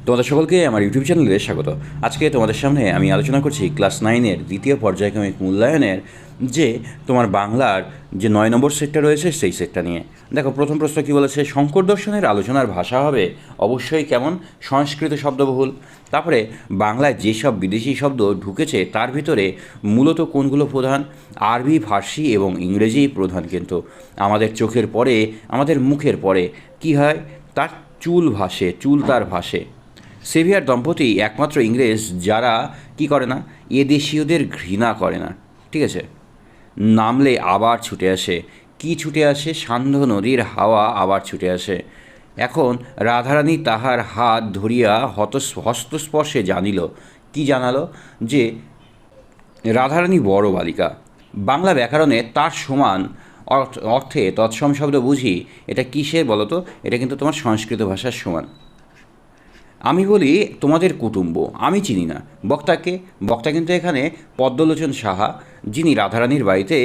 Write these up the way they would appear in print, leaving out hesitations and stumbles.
তোমাদের সকলকে আমার ইউটিউব চ্যানেলে স্বাগত। আজকে তোমাদের সামনে আমি আলোচনা করছি ক্লাস 9-এর দ্বিতীয় পর্যায়ক্রমিক মূল্যায়নের যে তোমার বাংলার যে 9 নম্বর সেটটা রয়েছে সেই সেটটা নিয়ে। দেখো, প্রথম প্রশ্ন কী বলেছে, শঙ্কর দর্শনের আলোচনার ভাষা হবে অবশ্যই কেমন, সংস্কৃত শব্দবহুল। তারপরে বাংলায় যেসব বিদেশি শব্দ ঢুকেছে তার ভিতরে মূলত কোনগুলো প্রধান, আরবি, ফার্সি এবং ইংরেজি প্রধান। কিন্তু আমাদের চোখের পরে, আমাদের মুখের পরে কী হয়, তার চুল ভাসে, চুল তার ভাসে। সেভিয়ার দম্পতি একমাত্র ইংরেজ যারা কি করে না, এদেশীয়দের ঘৃণা করে না। ঠিক আছে, নামলে আবার ছুটে আসে। কি ছুটে আসে? সান্ধ্য নদীর হাওয়া আবার ছুটে আসে। এখন রাধারানী তাহার হাত ধরিয়া হস্তস্পর্শে জানিল, কি জানালো? যে রাধারানী বড় বালিকা। বাংলা ব্যাকরণে তার সমান অর্থে তৎসম শব্দ বুঝি, এটা কিসের বলো তো? এটা কিন্তু তোমার সংস্কৃত ভাষার সমান। আমি বলি তোমাদের কুটুম্ব, আমি চিনি না বক্তাকে। বক্তা কিন্তু এখানে পদ্মলোচন সাহা, যিনি রাধারানীর বাড়িতে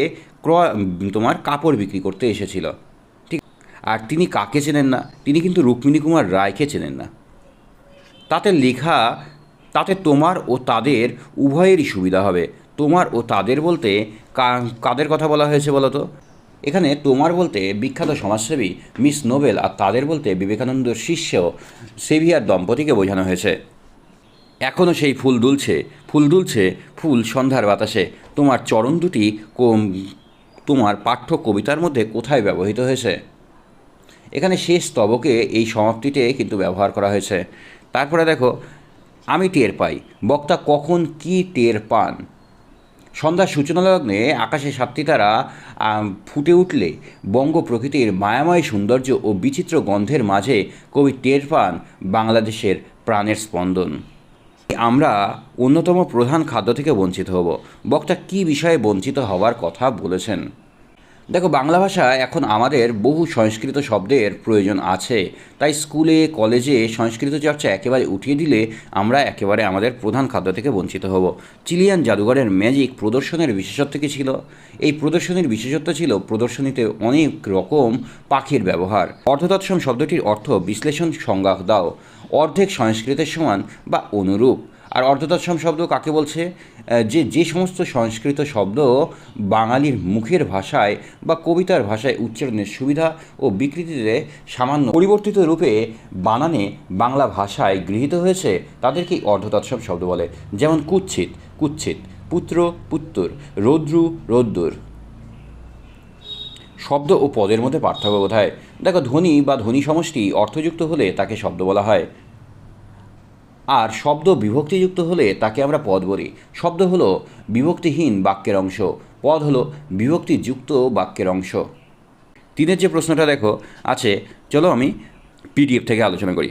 তোমার কাপড় বিক্রি করতে এসেছিল। ঠিক, আর তিনি কাকে চেনেন না? তিনি কিন্তু রুক্মিণী কুমার রায়কে চেনেন না। তাতে লেখা, তাতে তোমার ও তাদের উভয়েরই সুবিধা হবে। তোমার ও তাদের বলতে কাদের কথা বলা হয়েছে বলো তো? এখানে তোমার বলতে বিখ্যাত সমাজসেবী মিস নোবেল, আর তাদের বলতে বিবেকানন্দর শিষ্য সেভিয়ার দম্পতিকে বোঝানো হয়েছে। এখনও সেই ফুল দুলছে, ফুল দুলছে, ফুল সন্ধ্যার বাতাসে। তোমার চরণ দুটি তোমার পাঠ্য কবিতার মধ্যে কোথায় ব্যবহৃত হয়েছে? এখানে শেষ স্তবকে এই সমাপ্তিতে কিন্তু ব্যবহার করা হয়েছে। তারপরে দেখো, আমি টের পাই। বক্তা কখন কি টের পান? সন্ধ্যার সূচনা লগ্নে আকাশে সাতটি তারা ফুটে উঠলে বঙ্গ প্রকৃতির মায়াময় সৌন্দর্য ও বিচিত্র গন্ধের মাঝে কবি টের পান বাংলাদেশের প্রাণের স্পন্দন। আমরা অন্যতম প্রধান খাদ্য থেকে বঞ্চিত হব। বক্তা কী বিষয়ে বঞ্চিত হওয়ার কথা বলেছেন? দেখো, বাংলা ভাষা এখন আমাদের বহু সংস্কৃত শব্দের প্রয়োজন আছে, তাই স্কুলে কলেজে সংস্কৃত চর্চা একেবারে উঠিয়ে দিলে আমরা একেবারে আমাদের প্রধান খাদ্য থেকে বঞ্চিত হব। চিলিয়ান জাদুঘরের ম্যাজিক প্রদর্শনের বিশেষত্ব কী ছিল? এই প্রদর্শনীর বিশেষত্ব ছিল প্রদর্শনীতে অনেক রকম পাখির ব্যবহার। অর্ধতৎসম শব্দটির অর্থ বিশ্লেষণ সংজ্ঞা দাও। অর্ধেক সংস্কৃতের সমান বা অনুরূপ। আর অর্ধতৎসম শব্দ কাকে বলছে? যে সমস্ত সংস্কৃত শব্দ বাঙালির মুখের ভাষায় বা কবিতার ভাষায় উচ্চারণের সুবিধা ও বিকৃতিতে সামান্য পরিবর্তিত রূপে বানানে বাংলা ভাষায় গৃহীত হয়েছে, তাদেরকেই অর্ধতৎসম শব্দ বলে। যেমন কুৎসিত, কুৎসিত, পুত্র, পুত্তর, রৌদ্রু, রৌদ্দুর। শব্দ ও পদের মধ্যে পার্থক্য কোথায়? দেখো, ধ্বনি বা ধ্বনি সমষ্টি অর্থযুক্ত হলে তাকে শব্দ বলা হয়, আর শব্দ বিভক্তিযুক্ত হলে তাকে আমরা পদ বলি। শব্দ হলো বিভক্তিহীন বাক্যের অংশ, পদ হলো বিভক্তিযুক্ত বাক্যের অংশ। তিনের যে প্রশ্নটা দেখো আছে, চলো আমি পিডিএফ থেকে আলোচনা করি।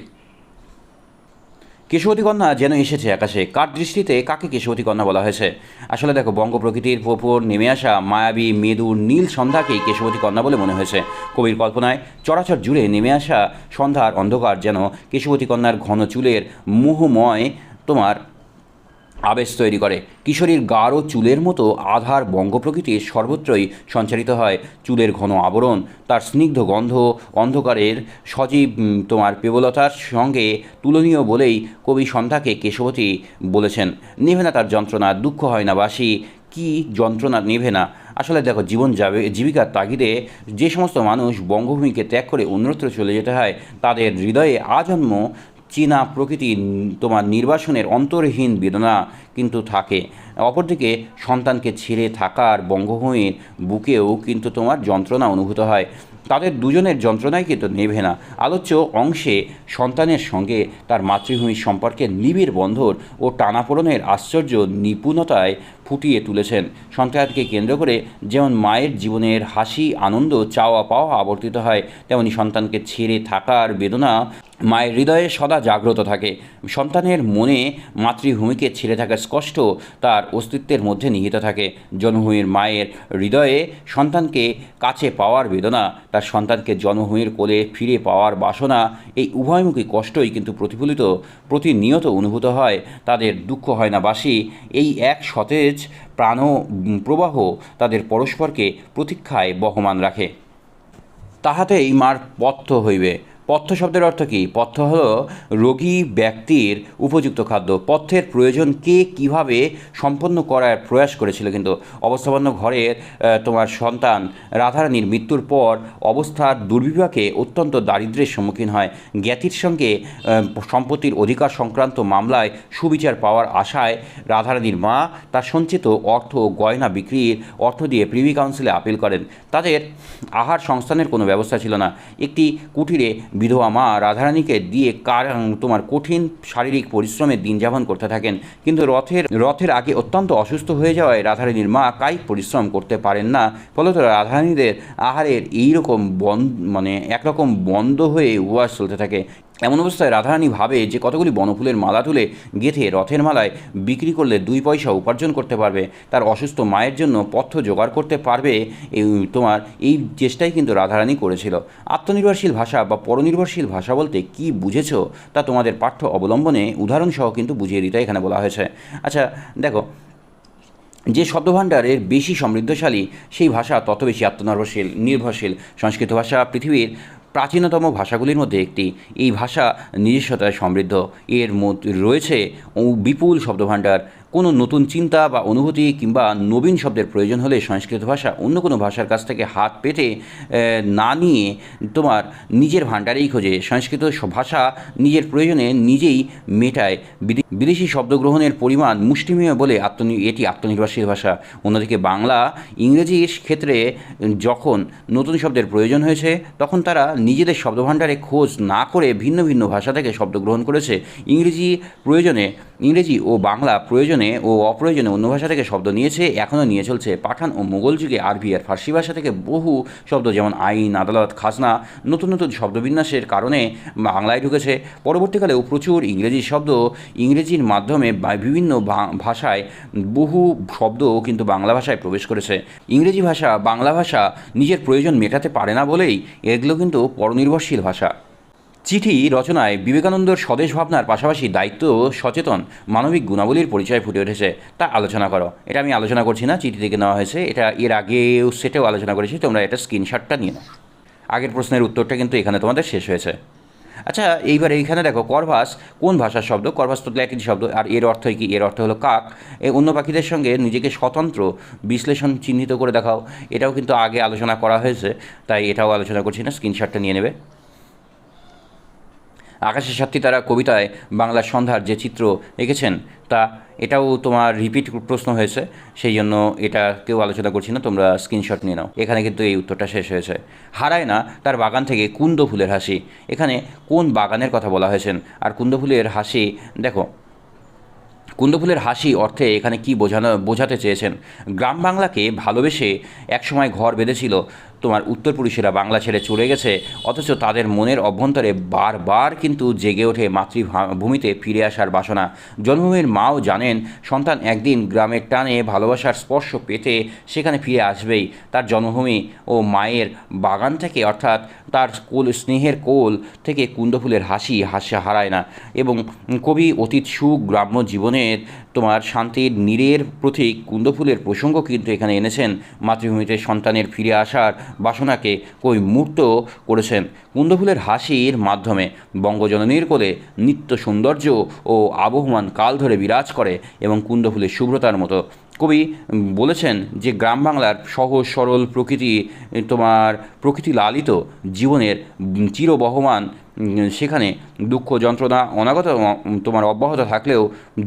কেশবতী কন্যা যেন এসেছে আকাশে, কার দৃষ্টিতে কাকে কেশবতী কন্যা বলা হয়েছে? আসলে দেখো, বঙ্গ প্রকৃতির ওপর নেমে আসা মায়াবী মেদুর নীল সন্ধ্যাকেই কেশবতী কন্যা বলে মনে হয়েছে। কবির কল্পনায় চরাচর জুড়ে নেমে আসা সন্ধ্যার অন্ধকার যেন কেশবতী কন্যার ঘন চুলের মোহময় তোমার আবেশ তৈরি করে। কিশোরীর গাঢ় চুলের মতো আধার বঙ্গ প্রকৃতির সর্বত্রই সঞ্চারিত হয়। চুলের ঘন আবরণ, তার স্নিগ্ধ গন্ধ অন্ধকারের সজীব তোমার পেবলতার সঙ্গে তুলনীয় বলেই কবি সন্ধ্যাকে কেশবতী বলেছেন। নেভে না তার যন্ত্রণা, দুঃখ হয় না বাসি, কি যন্ত্রণা নেভে না। আসলে দেখো, জীবিকার তাগিদে যে সমস্ত মানুষ বঙ্গভূমিকে ত্যাগ করে অন্যত্র চলে যেতে হয়, তাদের হৃদয়ে আজন্ম চীনা প্রকৃতি তোমার নির্বাসনের অন্তরহীন বেদনা কিন্তু থাকে। অপরদিকে সন্তানকে ছেড়ে থাকার বঙ্গভূমির বুকেও কিন্তু তোমার যন্ত্রণা অনুভূত হয়। তাদের দুজনের যন্ত্রণাই কিন্তু নেভে না। আলোচ্য অংশে সন্তানের সঙ্গে তার মাতৃভূমির সম্পর্কে নিবিড় বন্ধন ও টানাপোড়েনের আশ্চর্য নিপুণতায় ফুটিয়ে তুলেছেন। সন্তানকে কেন্দ্র করে যেমন মায়ের জীবনের হাসি, আনন্দ, চাওয়া পাওয়া আবর্তিত হয়, তেমনি সন্তানকে ছেড়ে থাকার বেদনা মায়ের হৃদয়ে সদা জাগ্রত থাকে। সন্তানের মনে মাতৃভূমিকে ছেড়ে থাকার স্পষ্ট তার অস্তিত্বের মধ্যে নিহিত থাকে। জন্মভূমির মায়ের হৃদয়ে সন্তানকে কাছে পাওয়ার বেদনা, তার সন্তানকে জন্মভূমির কোলে ফিরে পাওয়ার বাসনা, এই উভয়মুখী কষ্টই কিন্তু প্রতিনিয়ত অনুভূত হয়। তাদের দুঃখ হয় না বাসি, এই এক সতেজ প্রাণ প্রবাহ তাদের পরস্পরকে প্রতীক্ষায় বহমান রাখে। তাহাতেই মার পথ্য হইবে, পথ্য শব্দের অর্থ কী? পথ্য হলো রোগী ব্যক্তির উপযুক্ত খাদ্য। পথ্যের প্রয়োজন কে কীভাবে সম্পন্ন করার প্রয়াস করেছিল কিন্তু অবস্থাপন্ন ঘরের তোমার সন্তান রাধারানীর মৃত্যুর পর অবস্থার দুর্বিপাকে অত্যন্ত দারিদ্র্যের সম্মুখীন হয়। জ্ঞাতির সঙ্গে সম্পত্তির অধিকার সংক্রান্ত মামলায় সুবিচার পাওয়ার আশায় রাধারানীর মা তার সঞ্চিত অর্থ ও গয়না বিক্রির অর্থ দিয়ে প্রিভি কাউন্সিলে আপিল করেন। তাদের আহার সংস্থানের কোনো ব্যবস্থা ছিল না। একটি কুটিরে বিধবা মা রাধারানীকে দিয়ে তোমার কঠিন শারীরিক পরিশ্রমের দিন যাপন করতে থাকেন, কিন্তু রথের আগে অত্যন্ত অসুস্থ হয়ে যাওয়ায় রাধারানীর মা কায়িক পরিশ্রম করতে পারেন না। ফলত রাধারানীদের আহারের এইরকম একরকম বন্ধ হয়ে উপবাস চলতে থাকে। এমন অবস্থায় রাধারানী ভাবে যে কতগুলি বনফুলের মালা তুলে গেঁথে রথের মালায় বিক্রি করলে 2 পয়সা উপার্জন করতে পারবে, তার অসুস্থ মায়ের জন্য পথ্য জোগাড় করতে পারবে। এই চেষ্টাই কিন্তু রাধারানী করেছিল। আত্মনির্ভরশীল ভাষা বা পরনির্ভরশীল ভাষা বলতে কী বুঝেছ তা তোমাদের পাঠ্য অবলম্বনে উদাহরণসহ কিন্তু বুঝিয়ে দিতে এখানে বলা হয়েছে। আচ্ছা দেখো, যে শব্দভাণ্ডারের বেশি সমৃদ্ধশালী সেই ভাষা তত বেশি নির্ভরশীল। সংস্কৃত ভাষা পৃথিবীর প্রাচীনতম ভাষাগুলির মধ্যে একটি। এই ভাষা নিজস্বতায় সমৃদ্ধ। এর মধ্যে রয়েছে বিপুল শব্দভাণ্ডার। কোনো নতুন চিন্তা বা অনুভূতি কিংবা নবীন শব্দের প্রয়োজন হলে সংস্কৃত ভাষা অন্য কোনো ভাষার কাছ থেকে হাত পেতে না নিয়ে তোমার নিজের ভাণ্ডারেই খোঁজে। সংস্কৃত ভাষা নিজের প্রয়োজনে নিজেই মেটায়। বিদেশি শব্দ গ্রহণের পরিমাণ মুষ্টিমেয় বলে এটি আত্মনির্ভরশীল ভাষা। অন্যদিকে বাংলা ইংরেজির ক্ষেত্রে যখন নতুন শব্দের প্রয়োজন হয়েছে তখন তারা নিজেদের শব্দভাণ্ডারে খোঁজ না করে ভিন্ন ভিন্ন ভাষা থেকে শব্দ গ্রহণ করেছে। ইংরেজি ও বাংলা প্রয়োজনে ও অপ্রয়োজনে অন্য ভাষা থেকে শব্দ নিয়েছে, এখনও নিয়ে চলছে। পাঠান ও মোগল যুগে আরবি আর ফার্সি ভাষা থেকে বহু শব্দ যেমন আইন, আদালত, খাজনা নতুন নতুন শব্দবিন্যাসের কারণে বাংলায় ঢুকেছে। পরবর্তীকালেও প্রচুর ইংরেজি শব্দ ইংরেজির মাধ্যমে বিভিন্ন ভাষায় বহু শব্দ কিন্তু বাংলা ভাষায় প্রবেশ করেছে। ইংরেজি ভাষা বাংলা ভাষা নিজের প্রয়োজন মেটাতে পারে না বলেই এগুলো কিন্তু পরনির্ভরশীল ভাষা। চিঠি রচনায় বিবেকানন্দর স্বদেশ ভাবনার পাশাপাশি দায়িত্ব সচেতন মানবিক গুণাবলীর পরিচয় ফুটে উঠেছে, তা আলোচনা করো। এটা আমি আলোচনা করছি না, চিঠি থেকে নেওয়া হয়েছে। এটা এর আগেও সেটেও আলোচনা করেছি, তোমরা এটা স্ক্রিনশটটা নিয়ে নাও। আগের প্রশ্নের উত্তরটা কিন্তু এখানে তোমাদের শেষ হয়েছে। আচ্ছা এইবার এইখানে দেখো, করভাস কোন ভাষার শব্দ? করভাস তো ল্যাটিন শব্দ। আর এর অর্থ কী? এর অর্থ হলো কাক। অন্য পাখিদের সঙ্গে নিজেকে স্বতন্ত্র বিশ্লেষণ চিহ্নিত করে দেখাও। এটাও কিন্তু আগে আলোচনা করা হয়েছে, তাই এটাও আলোচনা করছি না, স্ক্রিনশটটা নিয়ে নেবে। আকাশের সাতটি তারা কবিতায় বাংলার সন্ধ্যার যে চিত্র এঁকেছেন তা এটাও তোমার রিপিট প্রশ্ন হয়েছে, সেই জন্য এটা কেউ আলোচনা করছি না, তোমরা স্ক্রিনশট নিয়ে নাও। এখানে কিন্তু এই উত্তরটা শেষ হয়েছে। হারায় না তার বাগান থেকে কুন্দ ফুলের হাসি। এখানে কোন বাগানের কথা বলা হয়েছেন? আর কুন্দ ফুলের হাসি দেখো, কুন্দফুলের হাসি অর্থে এখানে কি বোঝাতে চেয়েছেন? গ্রাম বাংলাকে ভালোবেসে একসময় ঘর বেঁধেছিল তোমার উত্তরপুরুষেরা বাংলা ছেড়ে চলে গেছে, অথচ তাদের মনের অভ্যন্তরে বারবার কিন্তু জেগে ওঠে মাতৃভূমিতে ফিরে আসার বাসনা। জন্মভূমির মাও জানেন সন্তান একদিন গ্রামের টানে ভালোবাসার স্পর্শ পেতে সেখানে ফিরে আসবেই। তার জন্মভূমি ও মায়ের বাগান থেকে, অর্থাৎ তার স্নেহের কোল থেকে কুন্দফুলের হাসি হারায় না। এবং কবি অতীত সুখ গ্রাম্য জীবনের তোমার শান্তির নীড়ের প্রতীক কুন্দফুলের প্রসঙ্গ কিন্তু এখানে এনেছেন। মাতৃভূমিতে সন্তানের ফিরে আসার বাসনাকে মূর্ত করেছেন কুন্দফুলের হাসির মাধ্যমে। বঙ্গজননীর কোলে নিত্য সৌন্দর্য ও আবহমান কাল ধরে বিরাজ করে এবং কুন্দফুলের শুভ্রতার মতো। কবি বলেছেন যে গ্রাম বাংলার সহজ সরল প্রকৃতি লালিত জীবনের চিরবহমান, সেখানে দুঃখ যন্ত্রণা অনাগত অব্যাহত থাকলেও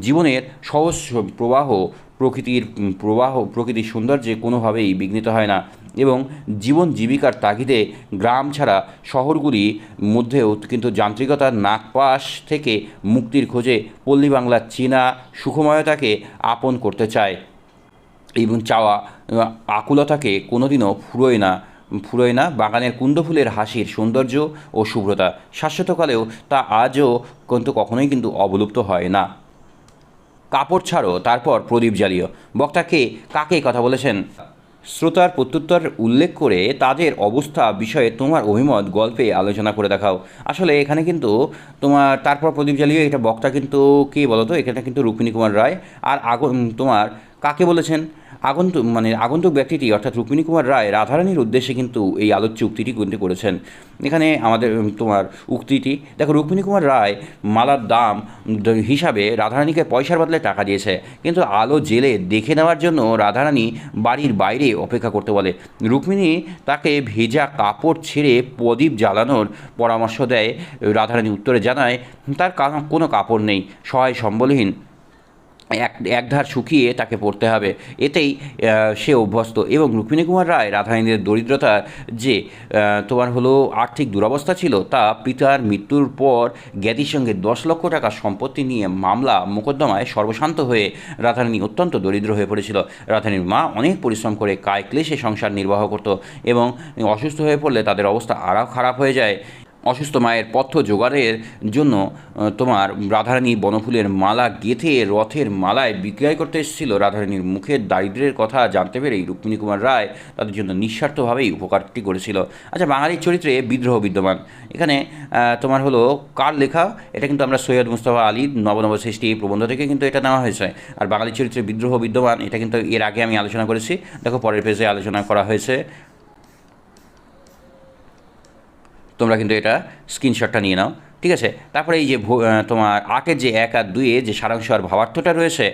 জীবনের সহজ প্রকৃতির সৌন্দর্যে কোনোভাবেই বিঘ্নিত হয় না এবং জীবন জীবিকার তাগিদে গ্রাম ছাড়া শহরগুলি মধ্যেও কিন্তু যান্ত্রিকতার নাগপাশ থেকে মুক্তির খোঁজে পল্লী বাংলার চীনা সুখময়তাকে আপন করতে চায় এবং চাওয়া আকুলতাকে কোনোদিনও ফুরোয় না। বাগানের কুন্দফুলের হাসির সৌন্দর্য ও শুভ্রতা শাশ্বতকালেও তা আজও কিন্তু কখনোই কিন্তু অবলুপ্ত হয় না। কাপড় ছাড়ো, তারপর প্রদীপ জ্বালিও। বক্তাকে কাকে কথা বলেছেন? শ্রোতার প্রত্যুত্তর উল্লেখ করে তাদের অবস্থা বিষয়ে তোমার অভিমত গল্পে আলোচনা করে দেখাও। আসলে এখানে কিন্তু তোমার তারপর প্রদীপ জ্বালিয়ে, এটা বক্তা কিন্তু কে বলো তো? এখানে কিন্তু রুক্মিণী কুমার রায়। আর তোমার কাকে বলেছেন? আগন্তুক ব্যক্তিটি অর্থাৎ রুক্মিণী কুমার রায় রাধারানীর উদ্দেশ্যে কিন্তু এই আলোচ্য উক্তিটি কিন্তু করেছেন। এখানে আমাদের তোমার উক্তিটি দেখো, রুক্মিণী কুমার রায় মালার দাম হিসাবে রাধারানীকে পয়সার বদলে টাকা দিয়েছে, কিন্তু আলো জেলে দেখে নেওয়ার জন্য রাধারানী বাড়ির বাইরে অপেক্ষা করতে বলে। রুক্মিণী তাকে ভেজা কাপড় ছেড়ে প্রদীপ জ্বালানোর পরামর্শ দেয়। রাধারানী উত্তরে জানায় তার কোনো কাপড় নেই, সহায় সম্বলহীন একধার শুকিয়ে তাকে পড়তে হবে, এতেই সে অভ্যস্ত। এবং রুক্মিণী কুমার রায় রাধারানীদের দরিদ্রতার যে তোমার হলো আর্থিক দুরবস্থা ছিল, তা পিতার মৃত্যুর পর জ্ঞাতির সঙ্গে 10 লক্ষ টাকা সম্পত্তি নিয়ে মামলা মোকদ্দমায় সর্বশান্ত হয়ে রাধারানী অত্যন্ত দরিদ্র হয়ে পড়েছিল। রাধারানীর মা অনেক পরিশ্রম করে কায় ক্লেশে সংসার নির্বাহ করত এবং অসুস্থ হয়ে পড়লে তাদের অবস্থা আরও খারাপ হয়ে যায়। অসুস্থ মায়ের পথ্য জোগাড়ের জন্য তোমার রাধারানী বনফুলের মালা গেঁথে রথের মালায় বিক্রয় করতে এসেছিল। রাধারানীর মুখের দারিদ্র্যের কথা জানতে পেরেই রুক্মিণী কুমার রায় তাদের জন্য নিঃস্বার্থভাবেই উপকারটি করেছিল। আচ্ছা, বাঙালির চরিত্রে বিদ্রোহ বিদ্যমান, এখানে তোমার হলো কার লেখা? এটা কিন্তু আমরা সৈয়দ মুস্তফা আলীর নবনব সৃষ্টি এই প্রবন্ধ থেকে কিন্তু এটা নেওয়া হয়েছে। আর বাঙালির চরিত্রে বিদ্রোহ বিদ্যমান, এটা কিন্তু এর আগে আমি আলোচনা করেছি, দেখো পরের পেজে আলোচনা করা হয়েছে। তোমরা কিন্তু এটা স্ক্রিনশটটা নিয়ে নাও, ঠিক আছে? তারপরে এই যে তোমার 8-এর যে 1 আর 2-এ যে সারাংশ আর ভাবার্থটা রয়েছে,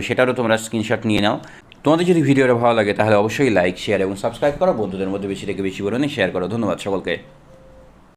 সেটারও তোমরা স্ক্রিনশট নিয়ে নাও। তোমাদের যদি ভিডিওটা ভালো লাগে তাহলে অবশ্যই লাইক, শেয়ার এবং সাবস্ক্রাইব করো। বন্ধুদের মধ্যে বেশি থেকে বেশি পরিমাণে শেয়ার করো। ধন্যবাদ সকলকে।